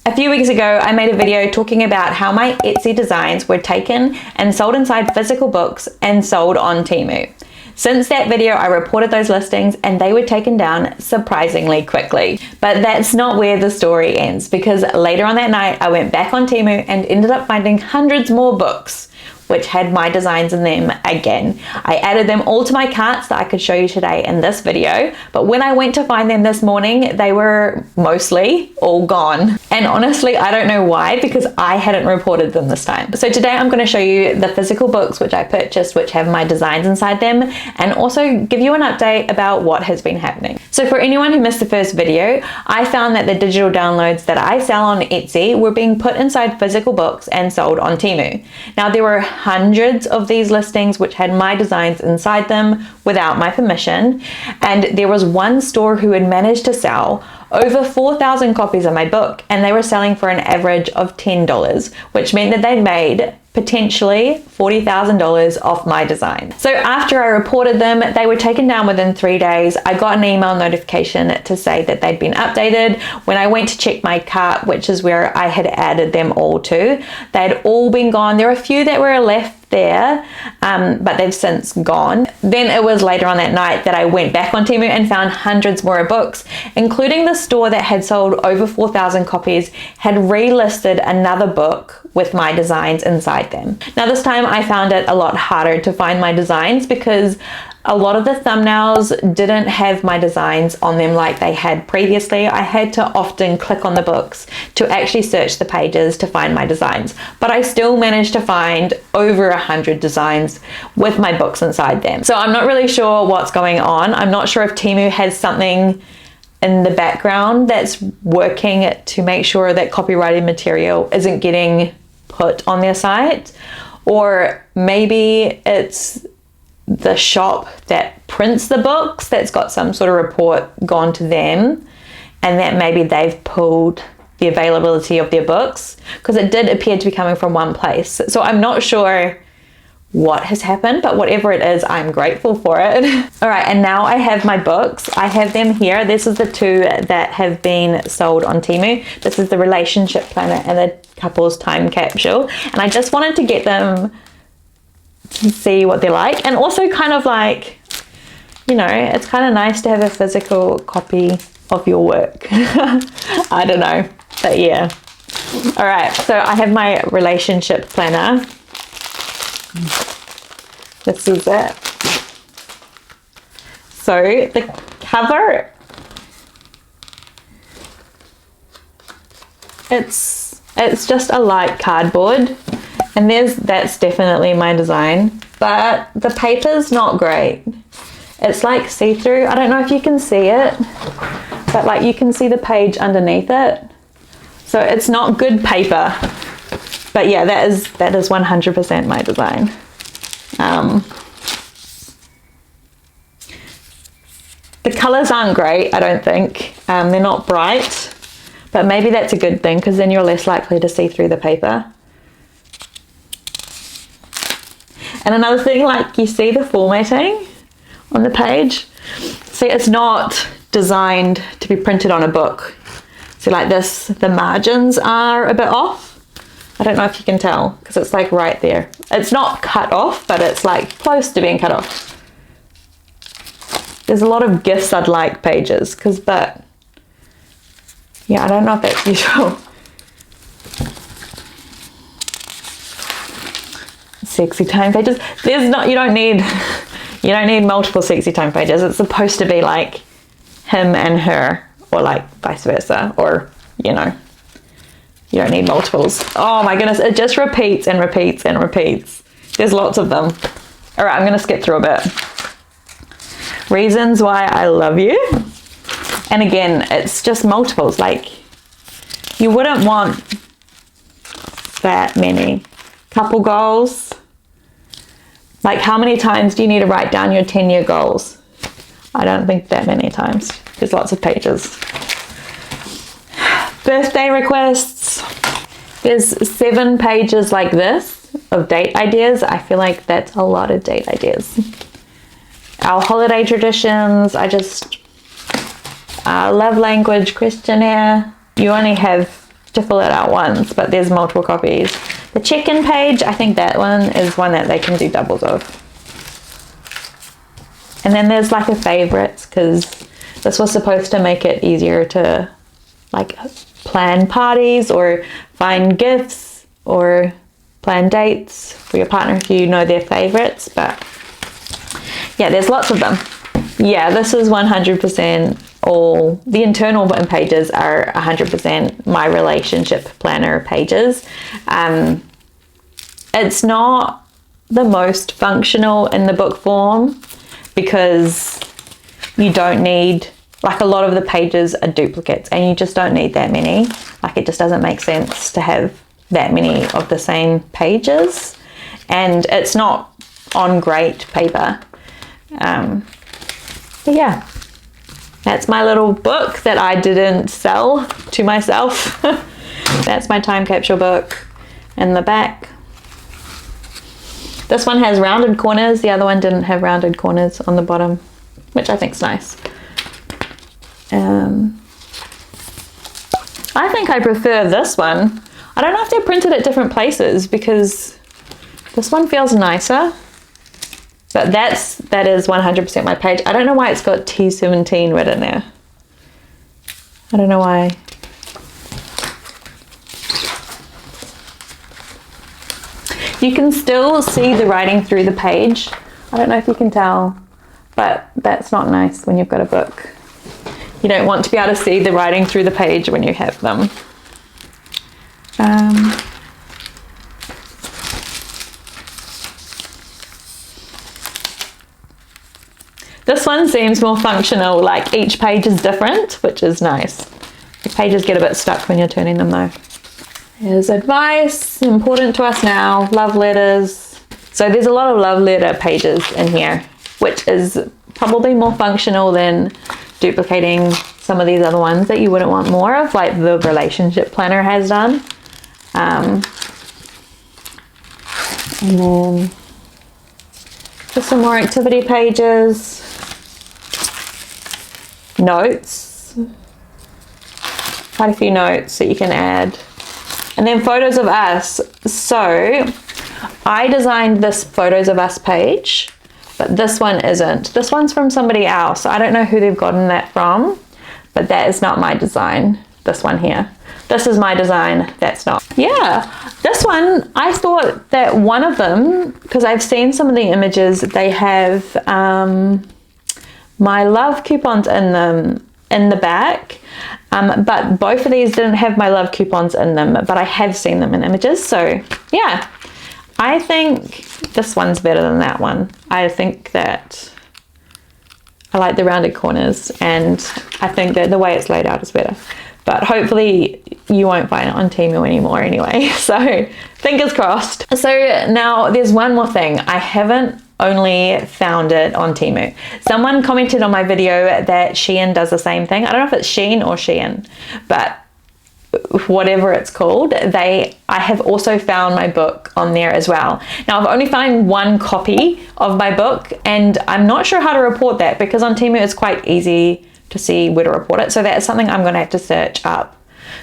A few weeks ago, I made a video talking about how my Etsy designs were taken and sold inside physical books and sold on Temu. Since that video, I reported those listings and they were taken down surprisingly quickly. But that's not where the story ends, because later on that night, I went back on Temu and ended up finding hundreds more books which had my designs in them again. I added them all to my carts that I could show you today in this video, but when I went to find them this morning, they were mostly all gone. And honestly, I don't know why, because I hadn't reported them this time. So today I'm going to show you the physical books which I purchased, which have my designs inside them, and also give you an update about what has been happening. So for anyone who missed the first video, I found that the digital downloads that I sell on Etsy were being put inside physical books and sold on Temu. Now there were hundreds of these listings which had my designs inside them without my permission, and there was one store who had managed to sell over 4,000 copies of my book, and they were selling for an average of $10, which meant that they'd made potentially $40,000 off my design. So after I reported them, they were taken down within 3 days. I got an email notification to say that they'd been updated. When I went to check my cart, which is where I had added them all to, they'd all been gone. There were a few that were left there, but they've since gone. Then it was later on that night that I went back on Temu and found hundreds more books, including the store that had sold over 4,000 copies had relisted another book with my designs inside them. Now this time I found it a lot harder to find my designs because a lot of the thumbnails didn't have my designs on them like they had previously. I had to often click on the books to actually search the pages to find my designs, but I still managed to find over 100 designs with my books inside them. So I'm not really sure what's going on. I'm not sure if Temu has something in the background that's working to make sure that copyrighted material isn't getting put on their site, or maybe it's the shop that prints the books that's got some sort of report gone to them, and that maybe they've pulled the availability of their books, because it did appear to be coming from one place. So I'm not sure what has happened, but whatever it is, I'm grateful for it. All right, and now I have my books. I have them here. This is the two that have been sold on Temu. This is the relationship planner and the couple's time capsule. And I just wanted to get them to see what they're like, and also kind of like, you know, it's kind of nice to have a physical copy of your work. I don't know, but yeah. All right, so I have my relationship planner. This is it. So the cover, it's just a light cardboard, and that's definitely my design, but the paper's not great. It's like see-through. I don't know if you can see it, but like you can see the page underneath it. So it's not good paper. But yeah, that is 100% my design. The colors aren't great, I don't think. They're not bright, but maybe that's a good thing, because then you're less likely to see through the paper. And another thing, like you see the formatting on the page. See, it's not designed to be printed on a book. So like this, the margins are a bit off. I don't know if you can tell, because it's like right there. It's not cut off, but it's like close to being cut off. There's a lot of gifts I'd like pages, but yeah, I don't know if that's usual. Sexy time pages. You don't need multiple sexy time pages. It's supposed to be like him and her, or like vice versa, or you know. You don't need multiples. Oh my goodness, it just repeats and repeats and repeats. There's lots of them. All right, I'm gonna skip through a bit. Reasons why I love you. And again, it's just multiples. Like, you wouldn't want that many. Couple goals. Like, how many times do you need to write down your 10-year goals? I don't think that many times. There's lots of pages. Birthday requests. There's 7 pages like this of date ideas. I feel like that's a lot of date ideas. Our holiday traditions. Love language questionnaire. You only have to fill it out once, but there's multiple copies. The check-in page, I think that one is one that they can do doubles of. And then there's like a favorites, because this was supposed to make it easier to like plan parties or find gifts or plan dates for your partner if you know their favorites. But yeah, there's lots of them. Yeah, this is 100% all, the internal pages are 100% my relationship planner pages. It's not the most functional in the book form because you don't need, like a lot of the pages are duplicates and you just don't need that many. Like it just doesn't make sense to have that many of the same pages, and it's not on great paper. But yeah, that's my little book that I didn't sell to myself. That's my time capsule book in the back. This one has rounded corners, the other one didn't have rounded corners on the bottom, which I think is nice. I think I prefer this one. I don't know if they're printed at different places because this one feels nicer. But that is 100% my page. I don't know why it's got T17 written there. I don't know why. You can still see the writing through the page. I don't know if you can tell, but that's not nice when you've got a book. You don't want to be able to see the writing through the page when you have them. This one seems more functional, like each page is different, which is nice. The pages get a bit stuck when you're turning them though. Here's advice, important to us now, love letters. So there's a lot of love letter pages in here, which is probably more functional than duplicating some of these other ones that you wouldn't want more of, like the relationship planner has done. And then just some more activity pages, notes, quite a few notes that you can add. And then photos of us. So I designed this photos of us page, but this one isn't. This one's from somebody else. I don't know who they've gotten that from, but that is not my design. This one here. This is my design. That's not. Yeah, this one, I thought that one of them, because I've seen some of the images, they have my love coupons in them in the back. But both of these didn't have my love coupons in them, but I have seen them in images. So yeah, I think this one's better than that one. I think that I like the rounded corners, and I think that the way it's laid out is better. But hopefully you won't find it on Temu anymore anyway. So fingers crossed. So now there's one more thing. I haven't only found it on Temu. Someone commented on my video that Shein does the same thing. I don't know if it's Shein or Shein, but whatever it's called, I have also found my book on there as well. Now I've only found one copy of my book, and I'm not sure how to report that because on Temu it's quite easy to see where to report it. So that's something I'm going to have to search up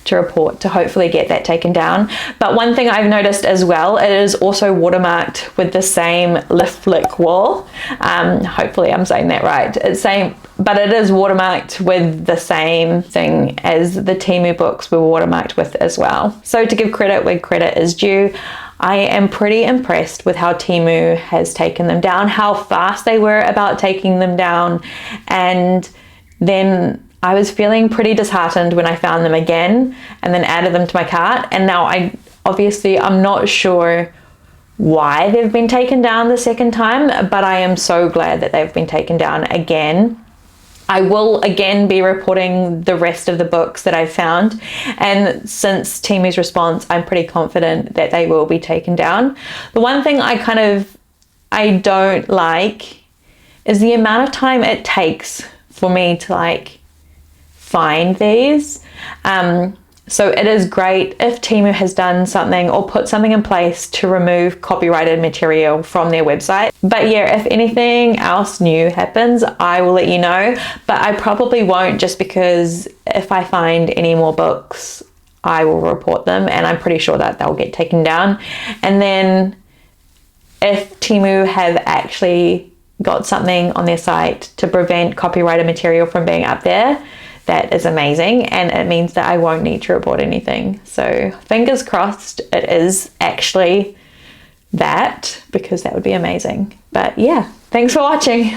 to report to hopefully get that taken down. But one thing I've noticed as well, it is also watermarked with the same lift flick wall. Hopefully I'm saying that right. It's same, but it is watermarked with the same thing as the Temu books were watermarked with as well. So to give credit where credit is due, I am pretty impressed with how Temu has taken them down, how fast they were about taking them down, and then I was feeling pretty disheartened when I found them again and then added them to my cart. And now I'm not sure why they've been taken down the second time, but I am so glad that they've been taken down again. I will again be reporting the rest of the books that I've found, and since Temu's response, I'm pretty confident that they will be taken down. The one thing I don't like is the amount of time it takes for me to find these. So it is great if Temu has done something or put something in place to remove copyrighted material from their website. But yeah, if anything else new happens, I will let you know, but I probably won't, just because if I find any more books, I will report them, and I'm pretty sure that they'll get taken down. And then if Temu have actually got something on their site to prevent copyrighted material from being up there, that is amazing, and it means that I won't need to report anything. So fingers crossed it is actually that, because that would be amazing. But yeah, thanks for watching.